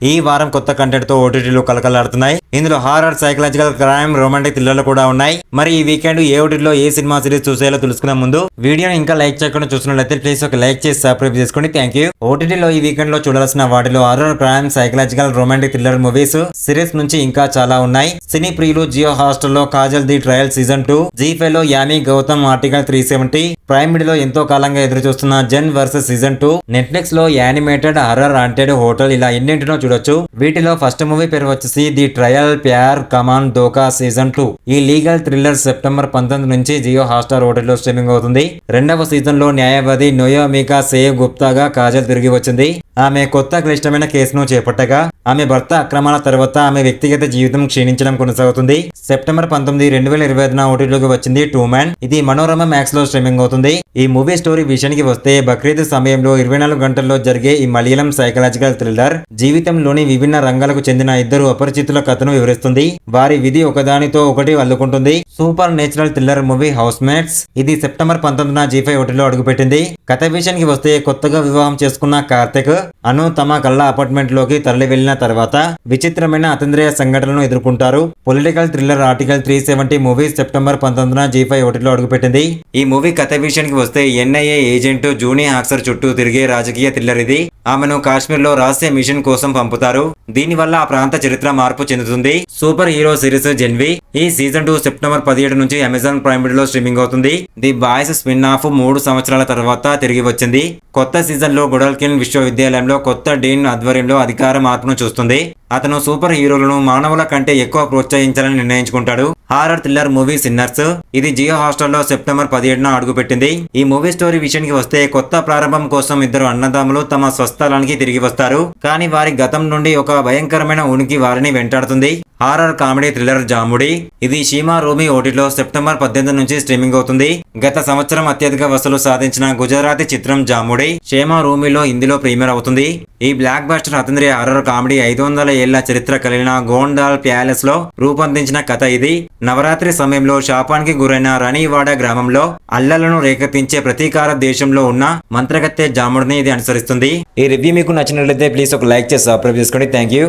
ఈ వారం కొత్త కంటెంట్ తో ఓటీటీలు కలకలాడుతున్నాయి. ఇందులో హారర్, సైకలాజికల్, క్రైమ్, రొమాంటిక్ థ్రిల్లర్లు కూడా ఉన్నాయి. మరి ఈ వీకెండ్ ఏ ఓటీటీలో ఏ సినిమా సిరీస్ చూసేయాలో తెలుసుకునే ముందు వీడియోని ఇంకా లైక్ చేయకుండా చూస్తున్నట్లయితే ప్లీజ్ ఒక లైక్ చేసి సబ్స్క్రైబ్ చేసుకోండి. Thank you. ఓటీటీలో ఈ వీకెండ్ లో చూడాల్సిన వాటిలో horror, crime, psychological, romantic thriller movies series నుంచి ఇంకా చాలా ఉన్నాయి. సినీ ప్రియులు జియో హాస్టల్ లో Kajol the trial season 2, Zee five లో Yami Gautam article 370, Prime Video లో ఎంతో కాలంగా ఎదురు చూస్తున్న జెన్ వర్సెస్ సీజన్ 2, నెట్ఫ్లిక్స్ లో యానిమేటెడ్ హారర్ వాంటెడ్ హోటల్, ఇలా ఎన్నింటినో చూడొచ్చు. వీటిలో ఫస్ట్ మూవీ పేరు వచ్చేసి the trial Pyaar Kanoon Dhokha season 2. ఈ లీగల్ థ్రిల్లర్ సెప్టెంబర్ 19 నుంచి జియో హాట్‌స్టార్ ఓటీటీలో స్ట్రీమింగ్ అవుతుంది. రెండవ సీజన్ లో న్యాయవాది నోయోమికా సేవ్ గుప్తాగా కాజల్ తిరిగి వచ్చింది. ఆమె కొత్త క్లిష్టమైన కేసును చేపట్టగా ఆమె భర్త అక్రమాల తర్వాత ఆమె వ్యక్తిగత జీవితం క్షీణించడం కొనసాగుతుంది. సెప్టెంబర్ 19, 2025 ఓటీటీలోకి వచ్చింది టూ మ్యాన్. ఇది మనోరమ మ్యాక్స్ లో స్ట్రీమింగ్ అవుతుంది. ఈ మూవీ స్టోరీ విషయానికి వస్తే బక్రీద్ సమయంలో 24 గంటల్లో జరిగే ఈ మలయాళం సైకలాజికల్ థ్రిల్లర్ జీవితంలోని విభిన్న రంగాలకు చెందిన ఇద్దరు అపరిచితుల కథను వివరిస్తుంది. వారి విధి ఒకదానితో ఒకటి అల్లుకుంటుంది. Supernatural thriller movie housemates. ఇది సెప్టెంబర్ 19న జీ5 ఓటీటీలో అడుగుపెట్టింది. కథ విషయానికి వస్తే కొత్తగా వివాహం చేసుకున్న కార్తిక్, అను తమ కళ్ళ అపార్ట్మెంట్ లోకి తరలి వెళ్లిన తర్వాత విచిత్రమైన అతీంద్రియ సంఘటనలను ఎదుర్కొంటారు. Political thriller article 370 movie September 19న జీ5 ఓటీటీలో అడుగుపెట్టింది. ఈ మూవీ కథ విషయానికి వస్తే ఎన్ఐఏ ఏజెంట్ జూనీ హాక్సర్ చుట్టూ తిరిగే రాజకీయ థ్రిల్లర్ ఇది. ఆమెను కాశ్మీర్ లో రహస్య మిషన్ కోసం పంపుతారు. దీనివల్ల ఆ ప్రాంత చరిత్ర మార్పు చెందుతుంది. Superhero series Gen V. ఈ సీజన్ 2 సెప్టెంబర్ 17 నుంచి అమెజాన్ ప్రైమ్ వీడియోలో స్ట్రీమింగ్ అవుతుంది. ది బాయ్స్ స్పిన్ ఆఫ్ 3 సంవత్సరాల తర్వాత తిరిగి వచ్చింది. కొత్త సీజన్ లో గొడల్కిన్ విశ్వవిద్యాలయంలో కొత్త డీన్ ఆధ్వర్యంలో అధికార మార్పును చూస్తుంది. అతను సూపర్ హీరోలను మానవుల కంటే ఎక్కువ ప్రోత్సహించాలని నిర్ణయించుకుంటాడు. Horror thriller movie sinners. ఇది జియో హాట్‌స్టార్ లో సెప్టెంబర్ 17న అడుగుపెట్టింది. ఈ మూవీ స్టోరీ విషయానికి వస్తే కొత్త ప్రారంభం కోసం ఇద్దరు అన్నదమ్ములు తమ స్వస్థలానికి తిరిగి వస్తారు. కానీ వారి గతం నుండి ఒక భయంకరమైన ఉనికి వారిని వెంటాడుతుంది. హారర్ కామెడీ థ్రిల్లర్ జాముడి. ఇది షీమా రూమి ఓటీటీలో సెప్టెంబర్ 18 నుంచి స్ట్రీమింగ్ అవుతుంది. గత సంవత్సరం అత్యధిక వసూలు సాధించిన గుజరాతీ చిత్రం జాముడి షీమా రూమిలో హిందీలో ప్రీమియర్ అవుతుంది. ఈ బ్లాక్ బస్టర్ అతీంద్రియ హారర్ కామెడీ 500 ఏళ్ల చరిత్ర కలిగిన గోండాల్ ప్యాలెస్ లో రూపొందించిన కథ ఇది. నవరాత్రి సమయంలో శాపానికి గురైన రాణివాడ గ్రామంలో అల్లలను రేకెత్తించే ప్రతీకార దేశంలో ఉన్న మంత్రగత్తె జాముడిని ఇది అనుసరిస్తుంది. ఈ రివ్యూ మీకు నచ్చినట్లయితే ప్లీజ్ ఒక లైక్ చేసి సబ్స్క్రైబ్ చేసుకోండి. Thank you.